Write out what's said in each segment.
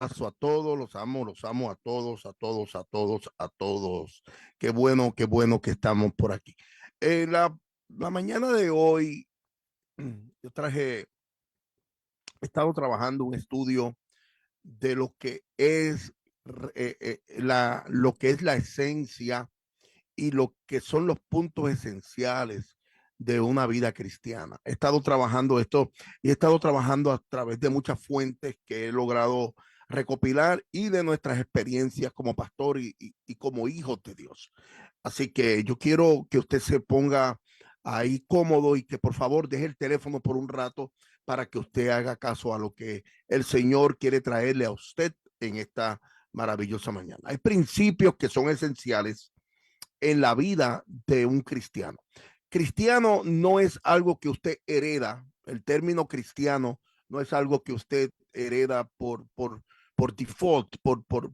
abrazo a todos, los amo a todos, a todos, a todos, a todos. Qué bueno que estamos por aquí. La mañana de hoy, yo he estado trabajando un estudio de lo que es lo que es la esencia y lo que son los puntos esenciales de una vida cristiana. He estado trabajando esto y he estado trabajando a través de muchas fuentes que he logrado recopilar y de nuestras experiencias como pastor y como hijos de Dios. Así que yo quiero que usted se ponga ahí cómodo y que por favor deje el teléfono por un rato para que usted haga caso a lo que el Señor quiere traerle a usted en esta maravillosa mañana. Hay principios que son esenciales en la vida de un cristiano. Cristiano no es algo que usted hereda. El término cristiano no es algo que usted hereda por default,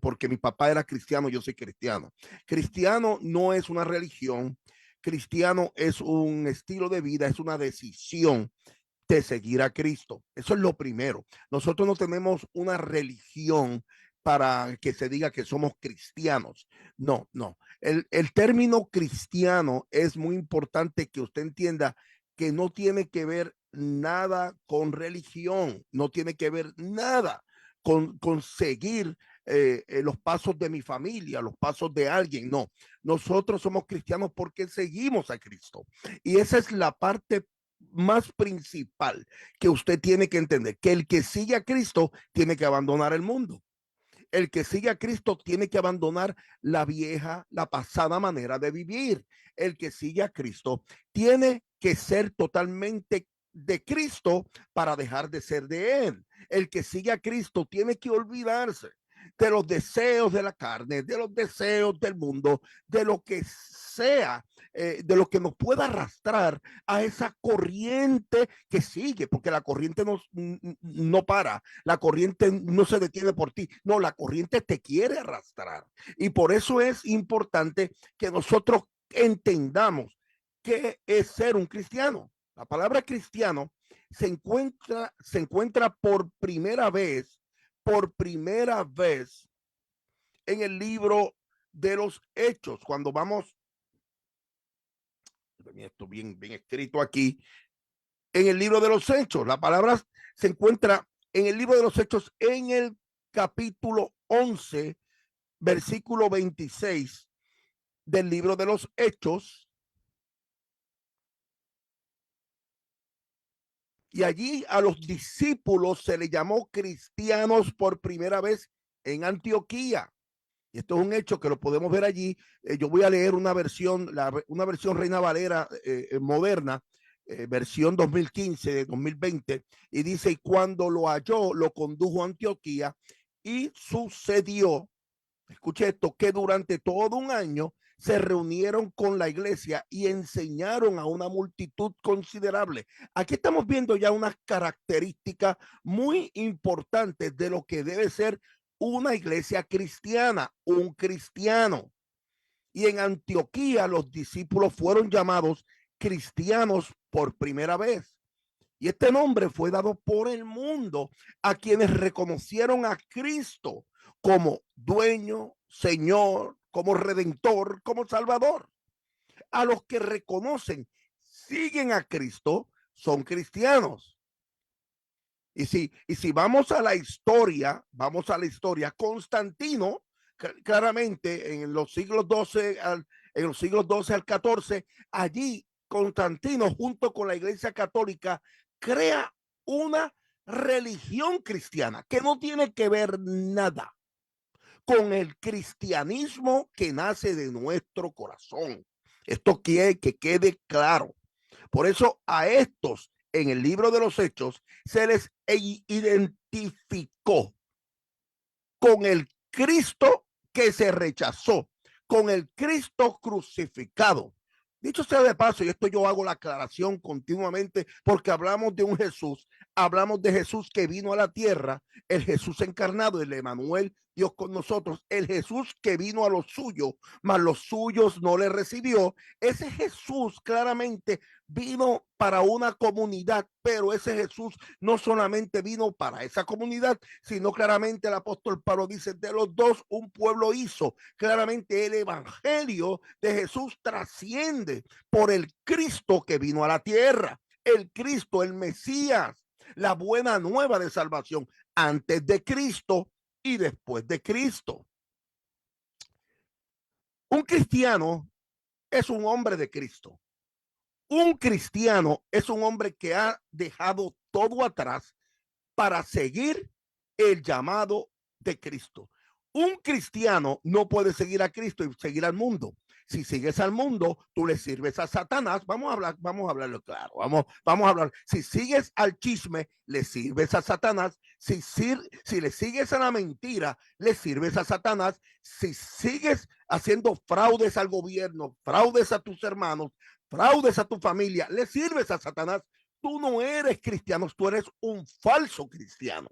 porque mi papá era cristiano, yo soy cristiano. Cristiano no es una religión. Cristiano es un estilo de vida, es una decisión de seguir a Cristo. Eso es lo primero. Nosotros no tenemos una religión para que se diga que somos cristianos. No, no. El término cristiano es muy importante que usted entienda que no tiene que ver nada con religión, no tiene que ver nada con seguir los pasos de mi familia, los pasos de alguien. No, nosotros somos cristianos porque seguimos a Cristo. Y esa es la parte más principal que usted tiene que entender, que el que sigue a Cristo tiene que abandonar el mundo. El que sigue a Cristo tiene que abandonar la vieja, la pasada manera de vivir. El que sigue a Cristo tiene que ser totalmente de Cristo para dejar de ser de él. El que sigue a Cristo tiene que olvidarse de los deseos de la carne, de los deseos del mundo, de lo que sea, de lo que nos pueda arrastrar a esa corriente que sigue, porque la corriente no para, la corriente no se detiene por ti, no, la corriente te quiere arrastrar. Y por eso es importante que nosotros entendamos qué es ser un cristiano. La palabra cristiano se encuentra por primera vez en el libro de los Hechos. Cuando vamos, esto bien escrito aquí, en el libro de los Hechos, la palabra se encuentra en el libro de los Hechos en el capítulo 11, versículo 26 del libro de los Hechos. Y allí a los discípulos se les llamó cristianos por primera vez en Antioquía. Y esto es un hecho que lo podemos ver allí. Yo voy a leer una versión Reina Valera moderna, versión 2015, 2020, y dice, y cuando lo halló, lo condujo a Antioquía y sucedió, escuche esto, que durante todo un año se reunieron con la iglesia y enseñaron a una multitud considerable. Aquí estamos viendo ya unas características muy importantes de lo que debe ser una iglesia cristiana, un cristiano. Y en Antioquía los discípulos fueron llamados cristianos por primera vez. Y este nombre fue dado por el mundo a quienes reconocieron a Cristo como dueño, Señor, como redentor, como salvador. A los que reconocen, siguen a Cristo, son cristianos. Y si vamos a la historia, Constantino, claramente en los siglos 12 al 14, allí Constantino, junto con la Iglesia Católica, crea una religión cristiana que no tiene que ver nada con el cristianismo que nace de nuestro corazón. Esto quiere que quede claro. Por eso a estos en el libro de los Hechos se les identificó con el Cristo que se rechazó, con el Cristo crucificado. Dicho sea de paso, y esto yo hago la aclaración continuamente porque hablamos de un Jesús hablamos de Jesús que vino a la tierra, el Jesús encarnado, el Emmanuel, Dios con nosotros, el Jesús que vino a los suyos, mas los suyos no le recibió. Ese Jesús claramente vino para una comunidad, pero ese Jesús no solamente vino para esa comunidad, sino claramente el apóstol Pablo dice, de los dos un pueblo hizo. Claramente el evangelio de Jesús trasciende por el Cristo que vino a la tierra, el Cristo, el Mesías, la buena nueva de salvación antes de Cristo y después de Cristo. Un cristiano es un hombre de Cristo. Un cristiano es un hombre que ha dejado todo atrás para seguir el llamado de Cristo. Un cristiano no puede seguir a Cristo y seguir al mundo. Si sigues al mundo, tú le sirves a Satanás. Vamos a hablarlo claro. Vamos a hablar. Si sigues al chisme, le sirves a Satanás. Si le sigues a la mentira, le sirves a Satanás. Si sigues haciendo fraudes al gobierno, fraudes a tus hermanos, fraudes a tu familia, le sirves a Satanás. Tú no eres cristiano, tú eres un falso cristiano.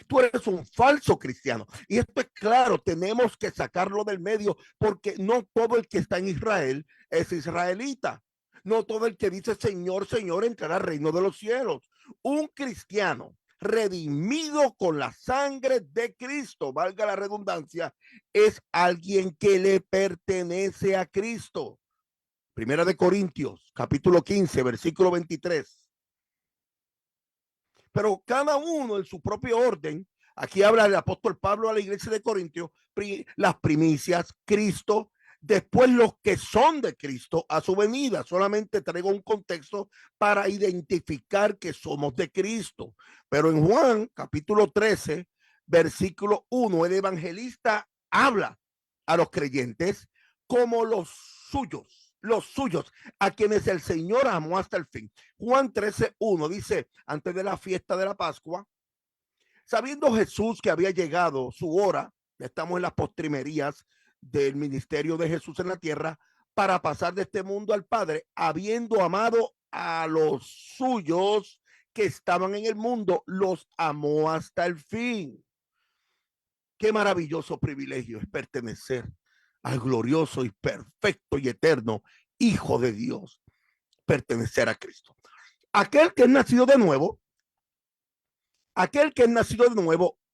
Tú eres un falso cristiano. Y esto es claro, tenemos que sacarlo del medio porque no todo el que está en Israel es israelita. No todo el que dice Señor, Señor entrará al reino de los cielos. Un cristiano redimido con la sangre de Cristo, valga la redundancia, es alguien que le pertenece a Cristo. Primera de Corintios, capítulo 15, versículo 23. Pero cada uno en su propio orden. Aquí habla el apóstol Pablo a la iglesia de Corintios, las primicias, Cristo, después los que son de Cristo a su venida. Solamente traigo un contexto para identificar que somos de Cristo. Pero en Juan, capítulo 13, versículo 1, el evangelista habla a los creyentes como los suyos, a quienes el Señor amó hasta el fin. Juan 13:1 dice, antes de la fiesta de la Pascua, sabiendo Jesús que había llegado su hora, estamos en las postrimerías del ministerio de Jesús en la tierra, para pasar de este mundo al Padre, habiendo amado a los suyos que estaban en el mundo, los amó hasta el fin. Qué maravilloso privilegio es pertenecer al glorioso y perfecto y eterno Hijo de Dios, pertenecer a Cristo. Aquel que es nacido de nuevo,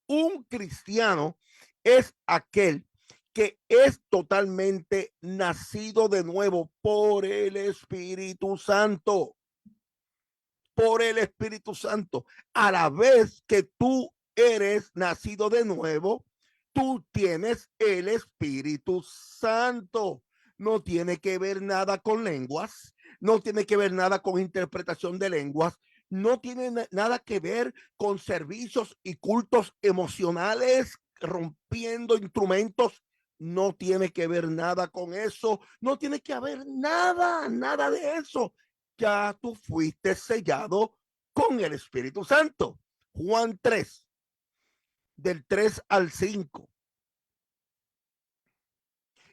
un cristiano es aquel que es totalmente nacido de nuevo por el Espíritu Santo. Por el Espíritu Santo. A la vez que tú eres nacido de nuevo, tú tienes el Espíritu Santo. No tiene que ver nada con lenguas, no tiene que ver nada con interpretación de lenguas, no tiene nada que ver con servicios y cultos emocionales, rompiendo instrumentos. No tiene que ver nada con eso, no tiene que haber nada de eso. Ya tú fuiste sellado con el Espíritu Santo. Juan 3, del 3 al 5.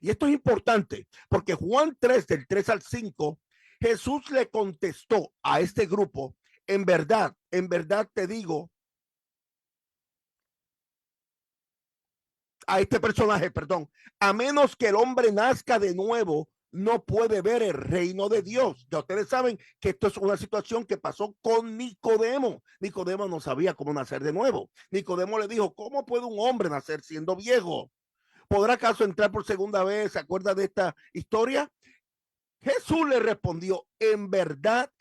Y esto es importante porque Juan 3, del 3 al 5, Jesús le contestó a este grupo, en verdad te digo, a este personaje, perdón, a menos que el hombre nazca de nuevo, no puede ver el reino de Dios. Ya ustedes saben que esto es una situación que pasó con Nicodemo. Nicodemo no sabía cómo nacer de nuevo. Nicodemo le dijo, ¿cómo puede un hombre nacer siendo viejo? ¿Podrá acaso entrar por segunda vez? ¿Se acuerda de esta historia? Jesús le respondió, en verdad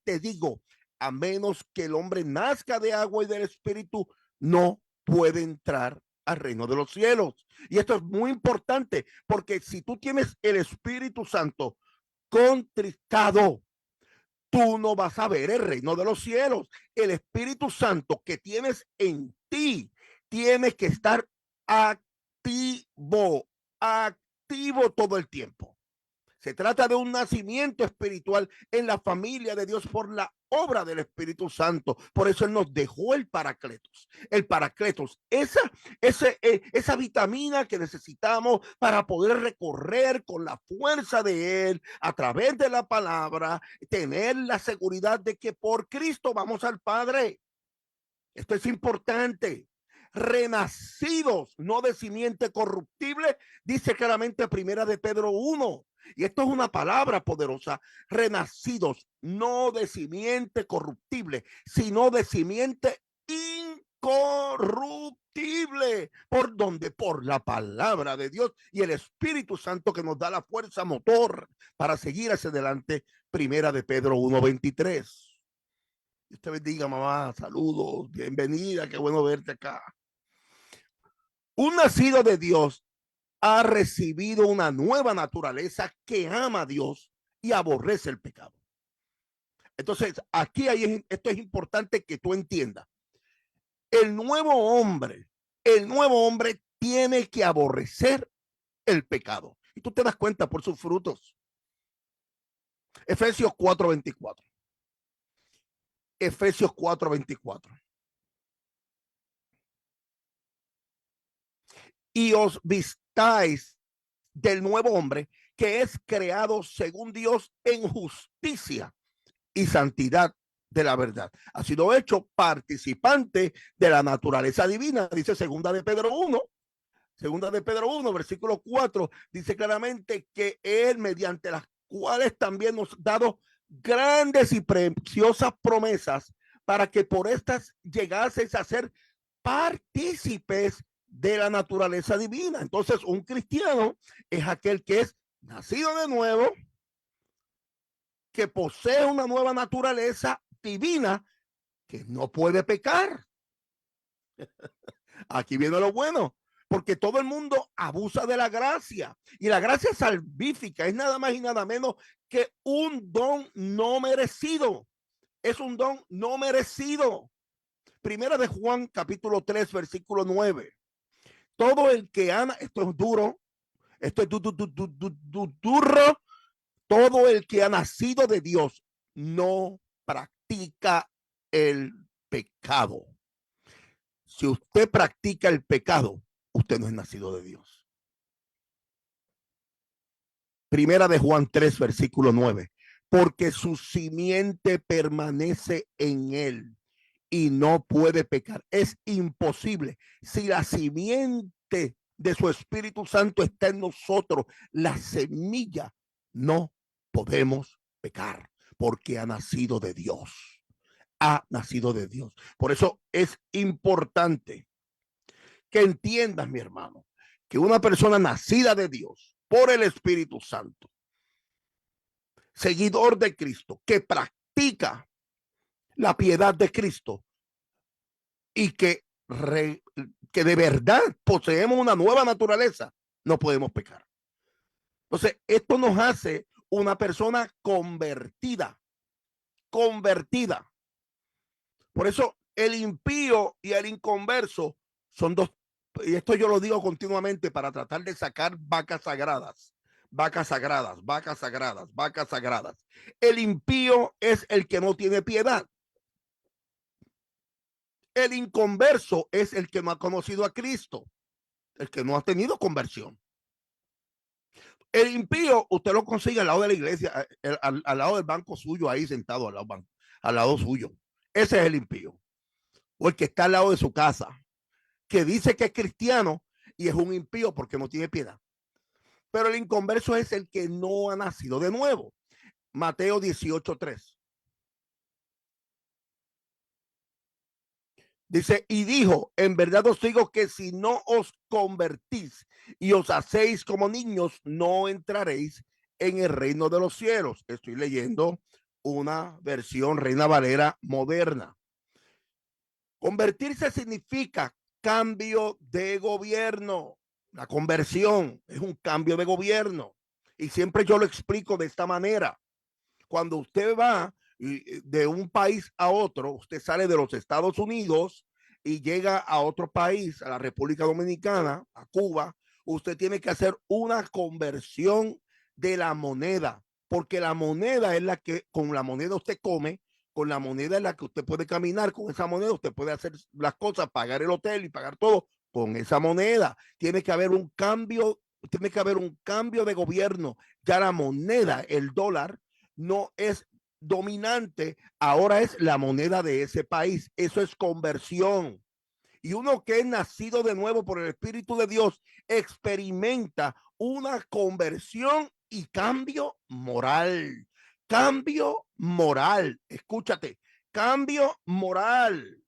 te digo, a menos que el hombre nazca de agua y del espíritu, no puede entrar al reino de los cielos. Y esto es muy importante, porque si tú tienes el Espíritu Santo contristado, tú no vas a ver el reino de los cielos. El Espíritu Santo que tienes en ti tiene que estar activo todo el tiempo. Se trata de un nacimiento espiritual en la familia de Dios por la obra del Espíritu Santo. Por eso Él nos dejó el Paracletos. El Paracletos, esa vitamina que necesitamos para poder recorrer con la fuerza de Él a través de la palabra, tener la seguridad de que por Cristo vamos al Padre. Esto es importante. Renacidos, no de simiente corruptible, dice claramente primera de Pedro 1. Y esto es una palabra poderosa. Renacidos, no de simiente corruptible, sino de simiente incorruptible. ¿Por dónde? Por la palabra de Dios y el Espíritu Santo que nos da la fuerza motor para seguir hacia adelante. Primera de Pedro 1:23. Usted bendiga, mamá. Saludos, bienvenida, qué bueno verte acá. Un nacido de Dios ha recibido una nueva naturaleza que ama a Dios y aborrece el pecado. Entonces, esto es importante que tú entiendas. El nuevo hombre tiene que aborrecer el pecado. Y tú te das cuenta por sus frutos. Efesios 4:24. Efesios 4:24. Y os vistáis del nuevo hombre que es creado según Dios en justicia y santidad de la verdad. Ha sido hecho participante de la naturaleza divina, dice segunda de Pedro 1. Segunda de Pedro 1, versículo 4, dice claramente que Él, mediante las cuales también nos ha dado grandes y preciosas promesas para que por estas llegaseis a ser partícipes de la naturaleza divina. Entonces, un cristiano es aquel que es nacido de nuevo, que posee una nueva naturaleza divina, que no puede pecar. Aquí viene lo bueno, porque todo el mundo abusa de la gracia, y la gracia salvífica es nada más y nada menos que un don no merecido. Es un don no merecido. Primera de Juan, capítulo 3, versículo 9. Todo el que ama, esto es duro, esto es duro, todo el que ha nacido de Dios no practica el pecado. Si usted practica el pecado, usted no es nacido de Dios. Primera de Juan 3, versículo 9. Porque su simiente permanece en él y no puede pecar. Es imposible. Si la simiente de su Espíritu Santo está en nosotros, la semilla, no podemos pecar porque ha nacido de Dios. Ha nacido de Dios. Por eso es importante que entiendas, mi hermano, que una persona nacida de Dios por el Espíritu Santo, seguidor de Cristo, que practica la piedad de Cristo y que de verdad poseemos una nueva naturaleza, no podemos pecar. Entonces, esto nos hace una persona convertida. Por eso el impío y el inconverso son dos, y esto yo lo digo continuamente para tratar de sacar vacas sagradas. El impío es el que no tiene piedad. El inconverso es el que no ha conocido a Cristo, el que no ha tenido conversión. El impío, usted lo consigue al lado de la iglesia, al lado del banco suyo, ahí sentado al lado suyo. Ese es el impío. O el que está al lado de su casa, que dice que es cristiano y es un impío porque no tiene piedad. Pero el inconverso es el que no ha nacido de nuevo. Mateo 18:3. Dice, y dijo, en verdad os digo que si no os convertís y os hacéis como niños, no entraréis en el reino de los cielos. Estoy leyendo una versión Reina Valera moderna. Convertirse significa cambio de gobierno. La conversión es un cambio de gobierno. Y siempre yo lo explico de esta manera. Cuando usted va de un país a otro, usted sale de los Estados Unidos y llega a otro país, a la República Dominicana, a Cuba, usted tiene que hacer una conversión de la moneda, porque la moneda es la que, con la moneda usted come, con la moneda es la que usted puede caminar, con esa moneda usted puede hacer las cosas, pagar el hotel y pagar todo con esa moneda. Tiene que haber un cambio, tiene que haber un cambio de gobierno. Ya la moneda, el dólar, no es dominante, ahora es la moneda de ese país. Eso es conversión. Y uno que es nacido de nuevo por el Espíritu de Dios experimenta una conversión y cambio moral. Cambio moral. Escúchate, cambio moral.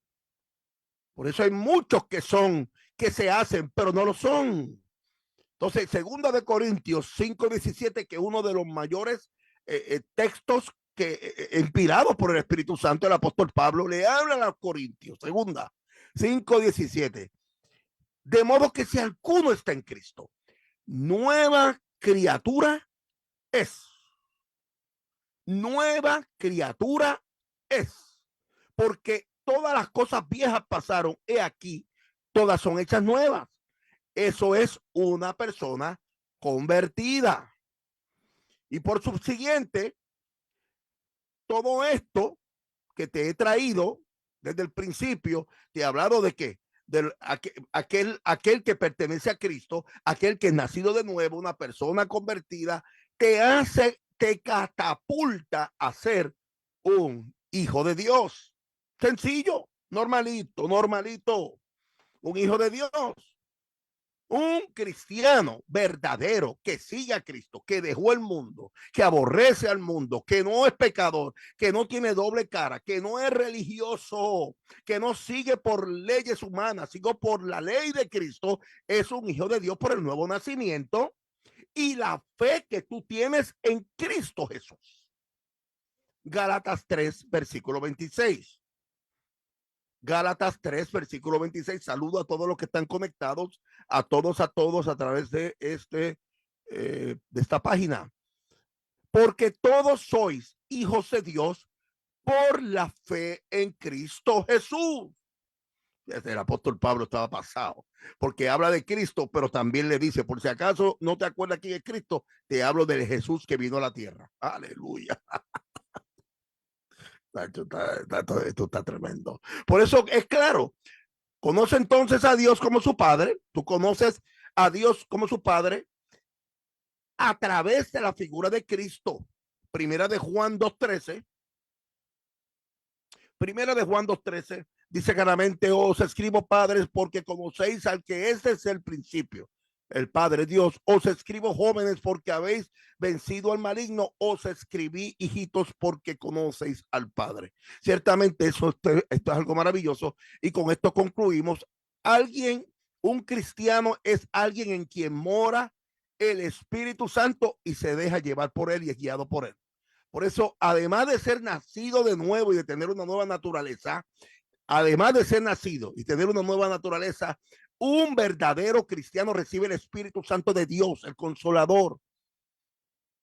Por eso hay muchos que se hacen, pero no lo son. Entonces, segunda de Corintios 5:17, que es uno de los mayores textos que inspirados por el Espíritu Santo, el apóstol Pablo le habla a los Corintios. Segunda 5:17. De modo que si alguno está en Cristo, nueva criatura es. Nueva criatura es. Porque todas las cosas viejas pasaron, he aquí, todas son hechas nuevas. Eso es una persona convertida. Y por subsiguiente, todo esto que te he traído desde el principio, te he hablado de que aquel que pertenece a Cristo, aquel que es nacido de nuevo, una persona convertida, te catapulta a ser un hijo de Dios. Sencillo, normalito, normalito, un hijo de Dios. Un cristiano verdadero que sigue a Cristo, que dejó el mundo, que aborrece al mundo, que no es pecador, que no tiene doble cara, que no es religioso, que no sigue por leyes humanas, sino por la ley de Cristo, es un hijo de Dios por el nuevo nacimiento y la fe que tú tienes en Cristo Jesús. Gálatas 3, versículo 26. Gálatas 3, versículo 26. Saludo a todos los que están conectados, a todos a través de de esta página. Porque todos sois hijos de Dios por la fe en Cristo Jesús. El apóstol Pablo estaba pasado, porque habla de Cristo, pero también le dice, por si acaso no te acuerdas quién es Cristo, te hablo del Jesús que vino a la tierra. Aleluya. Esto está tremendo. Por eso es claro, conoce entonces a Dios como su Padre. Tú conoces a Dios como su Padre a través de la figura de Cristo. Primera de Juan 2:13. Primera de Juan 2:13 dice claramente: os escribo, padres, porque conocéis al que es desde el principio, el Padre Dios. Os escribo, jóvenes, porque habéis vencido al maligno. Os escribí, hijitos, porque conocéis al Padre. Ciertamente esto es algo maravilloso, y con esto concluimos. Un cristiano es alguien en quien mora el Espíritu Santo y se deja llevar por él y es guiado por él. Por eso, además de ser nacido de nuevo y de tener una nueva naturaleza, además de ser nacido y tener una nueva naturaleza, un verdadero cristiano recibe el Espíritu Santo de Dios, el Consolador,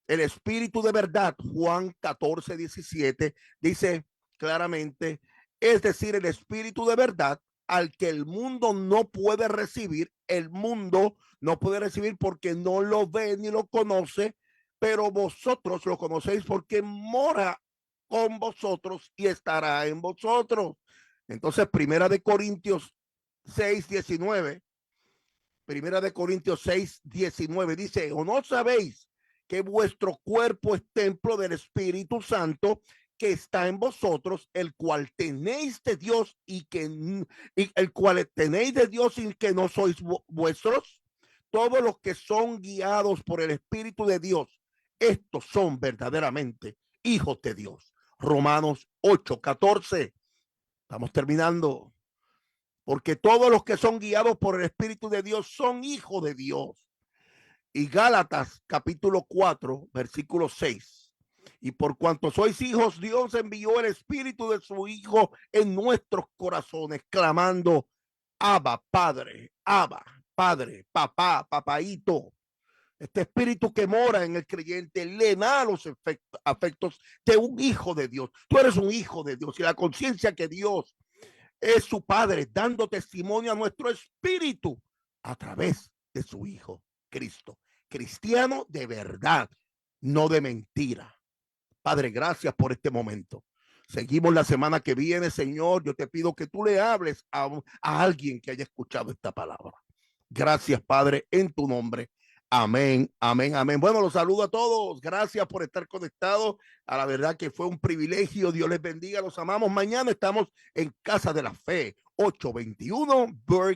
el Espíritu de verdad. Juan 14:17 dice claramente, es decir, el Espíritu de verdad al que el mundo no puede recibir. El mundo no puede recibir porque no lo ve ni lo conoce, pero vosotros lo conocéis porque mora con vosotros y estará en vosotros. Entonces, Primera de Corintios 6:19 dice: ¿o no sabéis que vuestro cuerpo es templo del Espíritu Santo que está en vosotros, el cual tenéis de Dios y el cual tenéis de Dios y que no sois vuestros? Todos los que son guiados por el Espíritu de Dios, estos son verdaderamente hijos de Dios. Romanos 8:14. Estamos terminando. Porque todos los que son guiados por el Espíritu de Dios son hijos de Dios. Y Gálatas capítulo 4, versículo 6. Y por cuanto sois hijos, Dios envió el Espíritu de su Hijo en nuestros corazones, clamando: Abba, Padre, Abba, Padre, papá, papaito. Este espíritu que mora en el creyente le da los afectos de un hijo de Dios. Tú eres un hijo de Dios y la conciencia que Dios es su Padre, dando testimonio a nuestro espíritu a través de su Hijo Cristo. Cristiano de verdad, no de mentira. Padre, gracias por este momento. Seguimos la semana que viene, Señor. Yo te pido que tú le hables a alguien que haya escuchado esta palabra. Gracias, Padre, en tu nombre. Amén, amén, amén. Bueno, los saludo a todos. Gracias por estar conectados. A la verdad que fue un privilegio. Dios les bendiga. Los amamos. Mañana estamos en Casa de la Fe, 821 Burke